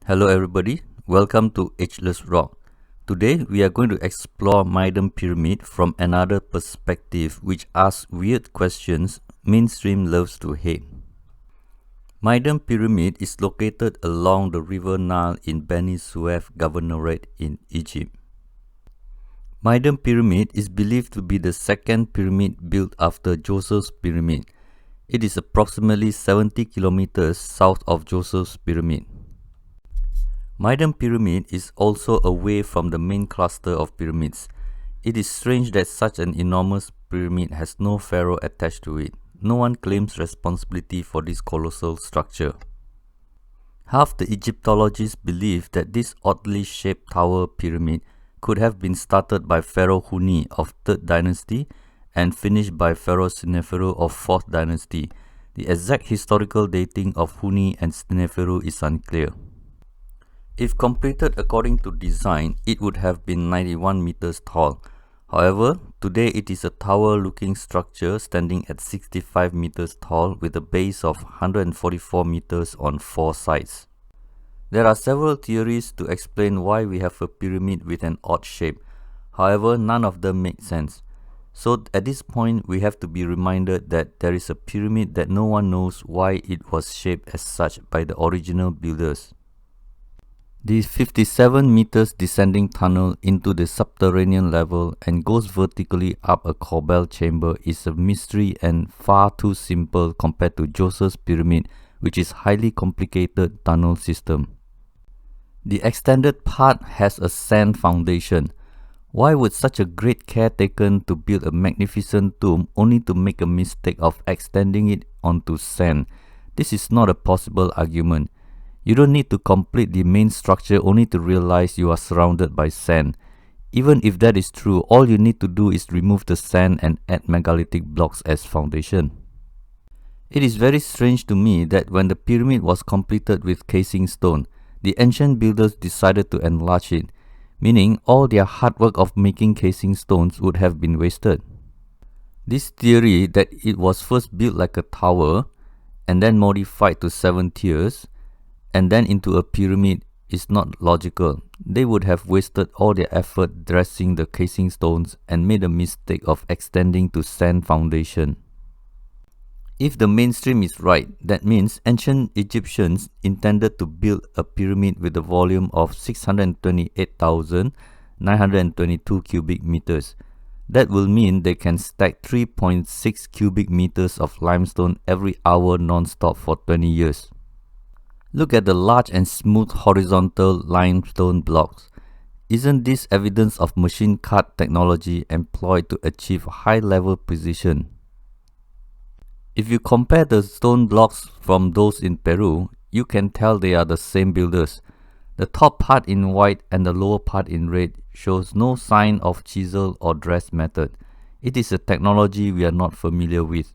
Hello everybody, welcome to Ageless Rock. Today we are going to explore Meidum Pyramid from another perspective which asks weird questions mainstream loves to hate. Meidum Pyramid is located along the river Nile in Beni Suef Governorate in Egypt. Meidum Pyramid is believed to be the second pyramid built after Joseph's Pyramid. It is approximately 70 kilometers south of Joseph's Pyramid. Meidum Pyramid is also away from the main cluster of pyramids. It is strange that such an enormous pyramid has no pharaoh attached to it. No one claims responsibility for this colossal structure. Half the Egyptologists believe that this oddly shaped tower pyramid could have been started by Pharaoh Huni of 3rd dynasty and finished by Pharaoh Sneferu of 4th dynasty. The exact historical dating of Huni and Sneferu is unclear. If completed according to design, it would have been 91 meters tall. However, today it is a tower-looking structure standing at 65 meters tall with a base of 144 meters on 4 sides. There are several theories to explain why we have a pyramid with an odd shape. However, none of them make sense. So at this point, we have to be reminded that there is a pyramid that no one knows why it was shaped as such by the original builders. The 57 meters descending tunnel into the subterranean level and goes vertically up a corbel chamber is a mystery and far too simple compared to Joseph's Pyramid, which is a highly complicated tunnel system. The extended part has a sand foundation. Why would such a great care taken to build a magnificent tomb only to make a mistake of extending it onto sand? This is not a possible argument. You don't need to complete the main structure only to realize you are surrounded by sand. Even if that is true, all you need to do is remove the sand and add megalithic blocks as foundation. It is very strange to me that when the pyramid was completed with casing stone, the ancient builders decided to enlarge it, meaning all their hard work of making casing stones would have been wasted. This theory that it was first built like a tower and then modified to 7 tiers and then into a pyramid is not logical. They would have wasted all their effort dressing the casing stones and made a mistake of extending to sand foundation. If the mainstream is right, that means ancient Egyptians intended to build a pyramid with a volume of 628,922 cubic meters. That will mean they can stack 3.6 cubic meters of limestone every hour non-stop for 20 years. Look at the large and smooth horizontal limestone blocks. Isn't this evidence of machine-cut technology employed to achieve high-level precision? If you compare the stone blocks from those in Peru, you can tell they are the same builders. The top part in white and the lower part in red shows no sign of chisel or dress method. It is a technology we are not familiar with.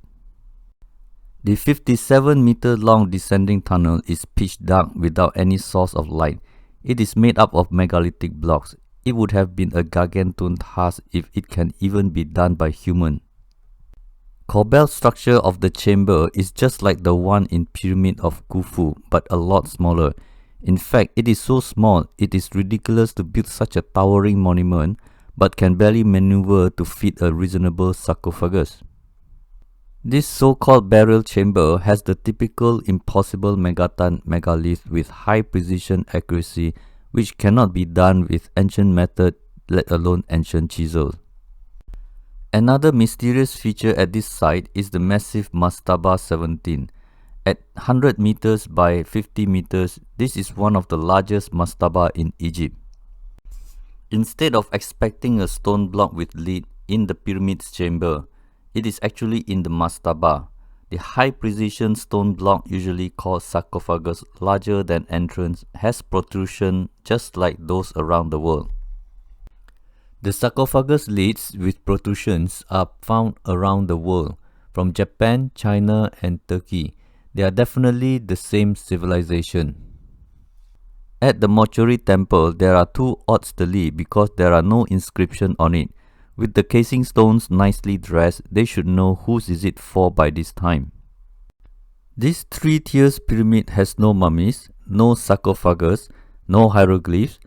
The 57-meter long descending tunnel is pitch dark without any source of light. It is made up of megalithic blocks. It would have been a gargantuan task if it can even be done by human. Corbel structure of the chamber is just like the one in Pyramid of Khufu, but a lot smaller. In fact, it is so small, it is ridiculous to build such a towering monument, but can barely maneuver to fit a reasonable sarcophagus. This so-called burial chamber has the typical impossible megaton megalith with high precision accuracy which cannot be done with ancient method, let alone ancient chisel. Another mysterious feature at this site is the massive Mastaba 17. At 100 meters by 50 meters, this is one of the largest mastaba in Egypt. Instead of expecting a stone block with lid in the pyramid's chamber, it is actually in the mastaba. The high-precision stone block, usually called sarcophagus, larger than entrance, has protrusion just like those around the world. The sarcophagus lids with protrusions are found around the world, from Japan, China, and Turkey. They are definitely the same civilization. At the mortuary temple, there are 2 odd stelae because there are no inscription on it. With the casing stones nicely dressed, they should know whose is it for by this time. This 3 tiers pyramid has no mummies, no sarcophagus, no hieroglyphs,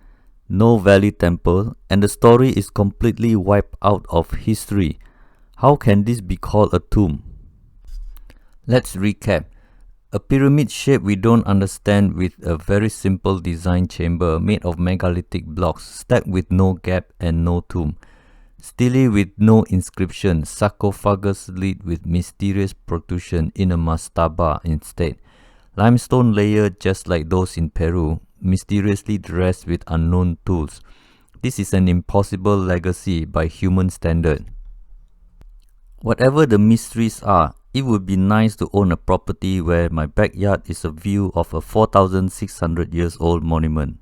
no valley temple, and the story is completely wiped out of history. How can this be called a tomb? Let's recap. A pyramid shape we don't understand with a very simple design chamber made of megalithic blocks stacked with no gap and no tomb. Stele with no inscription, sarcophagus lid with mysterious protrusion in a mastaba instead. Limestone layer just like those in Peru, mysteriously dressed with unknown tools. This is an impossible legacy by human standard. Whatever the mysteries are, it would be nice to own a property where my backyard is a view of a 4,600 years old monument.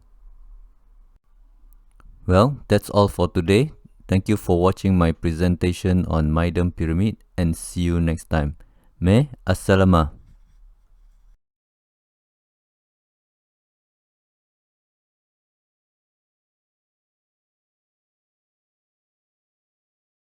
Well, that's all for today. Thank you for watching my presentation on Meidum Pyramid and see you next time. Assalamu.